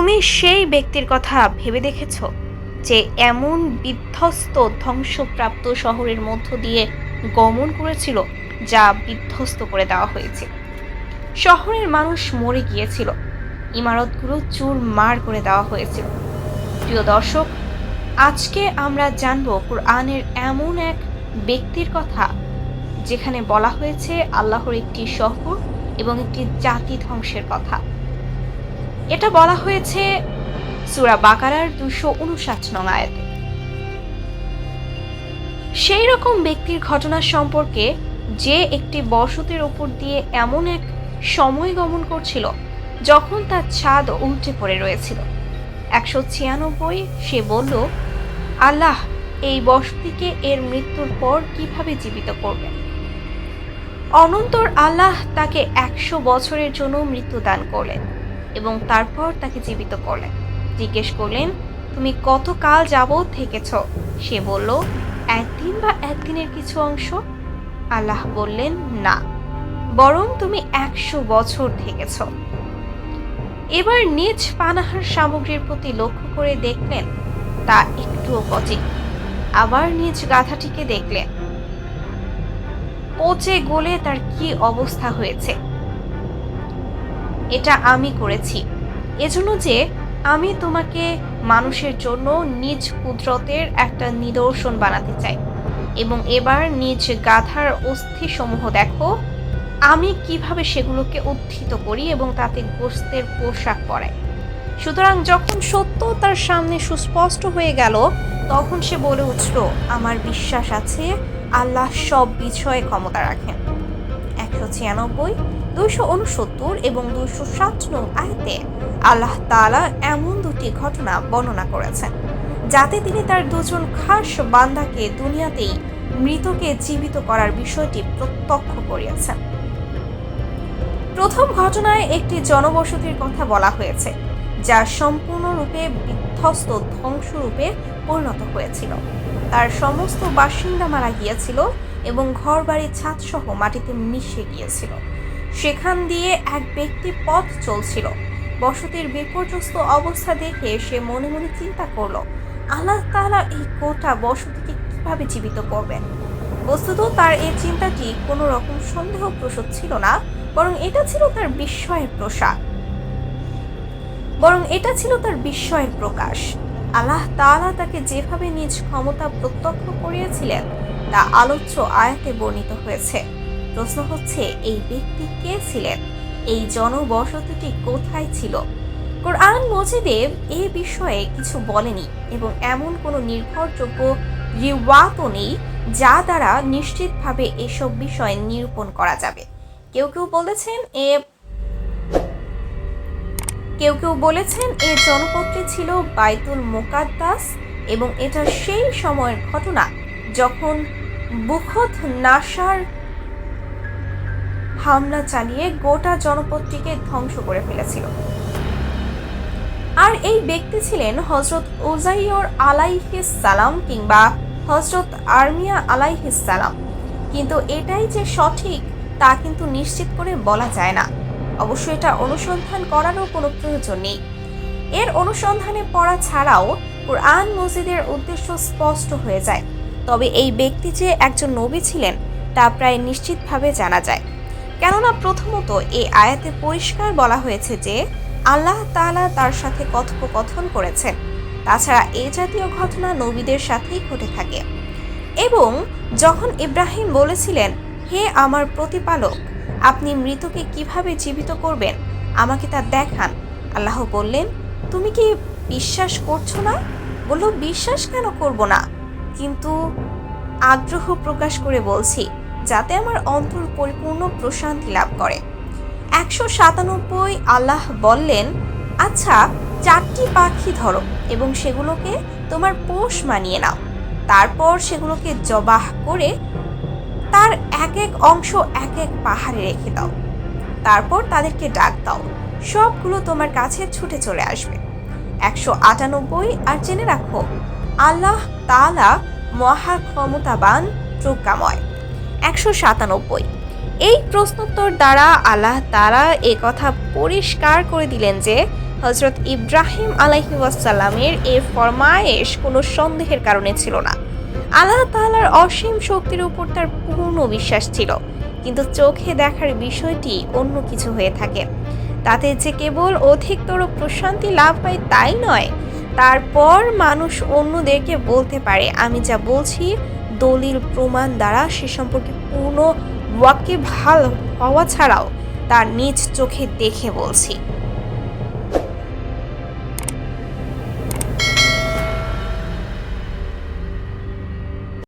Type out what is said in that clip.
তুমি সেই ব্যক্তির কথা ভেবে দেখেছ যে এমন বিধ্বস্ত ধ্বংসপ্রাপ্ত শহরের মধ্য দিয়ে গমন করেছিল যা বিধ্বস্ত করে দেওয়া হয়েছিল। শহরের মানুষ মরে গিয়েছিল, ইমারতগুলো চুরমার করে দেওয়া হয়েছিল। প্রিয় দর্শক, আজকে আমরা জানব কুরআনের এমন এক ব্যক্তির কথা যেখানে বলা হয়েছে আল্লাহর একটি শহর এবং একটি জাতি ধ্বংসের কথা। এটা বলা হয়েছে সূরা বাকারার 259 নং আয়াতে। সেই রকম ব্যক্তির ঘটনা সম্পর্কে যে একটি বসতির উপর দিয়ে এমন এক সময় গমন করছিল যখন তার ছাদ উল্টে পড়ে রয়েছিল। 196 সে বলল, আল্লাহ এই বসতিকে এর মৃত্যুর পর কিভাবে জীবিত করবেন। অনন্তর আল্লাহ তাকে 100 বছরের জন্য মৃত্যু দান করলেন এবং তারপর তাকে জীবিত করলেন। জিজ্ঞেস করলেন, তুমি কতকাল যাবৎ থেকেছ? সে বলল, একদিন বা একদিনের কিছু অংশ। আল্লাহ বললেন, না, বরং তুমি 100 বছর থেকেছ। এবার নিজ পানাহার সামগ্রীর প্রতি লক্ষ্য করে দেখলেন তা একটুও পচে। আবার নিজ গাধাটিকে দেখলেন, পচে গলে তার কি অবস্থা হয়েছে। এটা আমি করেছি, এজন্য যে আমি তোমাকে মানুষের জন্য নিজ কুদরতের একটা নিদর্শন বানাতে চাই। এবং এবার নিজ গাধার অস্থি সমূহ দেখো, আমি কিভাবে সেগুলোকে উত্থিত করি এবং তাতে গোশতের পোশাক পরাই। সুতরাং যখন সত্য তার সামনে সুস্পষ্ট হয়ে গেল, তখন সে বলে উঠল, আমার বিশ্বাস আছে আল্লাহ সব বিষয়ে ক্ষমতা রাখেন। 196, 269 এবং 207 নং আয়াতে আল্লাহ তাআলা এমন দুটি ঘটনা বর্ণনা করেছেন যাতে তিনি তার দুজন খাস বান্দাকে দুনিয়াতেই মৃতকে জীবিত করার বিষয়টি প্রত্যক্ষ করিয়েছেন। প্রথম ঘটনায় একটি জনবসতির কথা বলা হয়েছে যা সম্পূর্ণরূপে বিধ্বস্ত ধ্বংসরূপে পরিণত হয়েছিল। তার সমস্ত বাসিন্দা মারা গিয়েছিল এবং ঘরবাড়ির ছাদ সহ মাটিতে মিশে গিয়েছিল। সেখান দিয়ে এক ব্যক্তি পথ চলছিল। বসতির বিপর্যস্ত অবস্থা দেখে সে মনে মনে চিন্তা করলো, আল্লাহ তাআলা এই গোটা বসতিকে কিভাবে জীবিত করবেন। বস্তুত তার এই চিন্তাটি কোনো রকম সন্দেহপ্রসূত ছিল না, বরং এটা ছিল তার বিস্ময়ের প্রকাশ। আল্লাহ তাআলা তাকে যেভাবে নিজ ক্ষমতা প্রত্যক্ষ করিয়েছিলেন তা আলোচ্য আয়াতে বর্ণিত হয়েছে। প্রশ্ন হচ্ছে, এই ব্যক্তি কে ছিলেন? এই জনবসতিটি কোথায় ছিল? কোরআন মজিদে এ বিষয়ে কিছু বলেনি এবং এমন কোনো নির্ভরযোগ্য রিওয়ায়াতও নেই যা দ্বারা নিশ্চিতভাবে এসব বিষয় নিরূপণ করা যাবে। কেউ কেউ বলেছেন এ জনপদটি ছিল বাইতুল মুকাদ্দাস এবং এটা সেই সময়ের ঘটনা যখন বুখত নাসার হামলা চালিয়ে গোটা জনপদটিকে ধ্বংস করে ফেলেছিল। আর এই ব্যক্তি ছিলেন হযরত উযাইর আলাইহিস সালাম কিংবা হযরত আরমিয়া আলাইহিস সালাম। কিন্তু এটাই যে সঠিক তা কিন্তু নিশ্চিত করে বলা যায় না। অবশ্য এটা অনুসন্ধান করারও কোনো প্রয়োজন নেই। এর অনুসন্ধানে পড়া ছাড়াও কুরআন মজিদের উদ্দেশ্য স্পষ্ট হয়ে যায়। তবে এই ব্যক্তি যে একজন নবী ছিলেন তা প্রায় নিশ্চিতভাবে জানা যায়, কেননা প্রথমত এই আয়াতে পরিষ্কার বলা হয়েছে যে আল্লাহ তাআলা তার সাথে কথোপকথন করেছেন। তাছাড়া এই জাতীয় ঘটনা নবীদের সাথেই ঘটে থাকে। এবং যখন ইব্রাহিম বলেছিলেন, হে আমার প্রতিপালক, আপনি মৃতকে কিভাবে জীবিত করবেন, আমাকে তা দেখান, আল্লাহ বললেন, তুমি কি বিশ্বাস করছো না? বলল, বিশ্বাস কেন করব না, কিন্তু আগ্রহ প্রকাশ করে বলছি যাতে আমার অন্তর পরিপূর্ণ প্রশান্তি লাভ করে। 197 আল্লাহ বললেন, আচ্ছা 4টি পাখি ধরো এবং সেগুলোকে তোমার পোষ মানিয়ে নাও। তারপর সেগুলোকে জবাহ করে তার এক এক অংশ এক এক পাহাড়ে রেখে দাও। তারপর তাদেরকে ডাক দাও, সবগুলো তোমার কাছে ছুটে চলে আসবে। 198 আর জেনে রাখো, আল্লাহ তাআলা মহা ক্ষমতাবান, প্রজ্ঞাময়। 197 এই প্রশ্নোত্তর দ্বারা আল্লাহ তাআলা একথা পরিষ্কার করে দিলেন যে হযরত ইব্রাহিম আলাইহিওয়াসাল্লামের এ ফরমায়েশ কোনো সন্দেহের কারণে ছিল না। আল্লাহ তাআলার অসীম শক্তির উপর তার পূর্ণ বিশ্বাস ছিল, কিন্তু চোখে দেখার বিষয়টি অন্য কিছু হয়ে থাকে। তাতে যে কেবল অধিকতর প্রশান্তি লাভ পায় তাই নয়, তারপর মানুষ অন্যদেরকে বলতে পারে আমি যা বলছি দলিল প্রমাণ দ্বারা সে সম্পর্কে পূর্ণ ওয়াকিবহাল হওয়া ছাড়াও তার নিজ চোখে দেখে বলছি।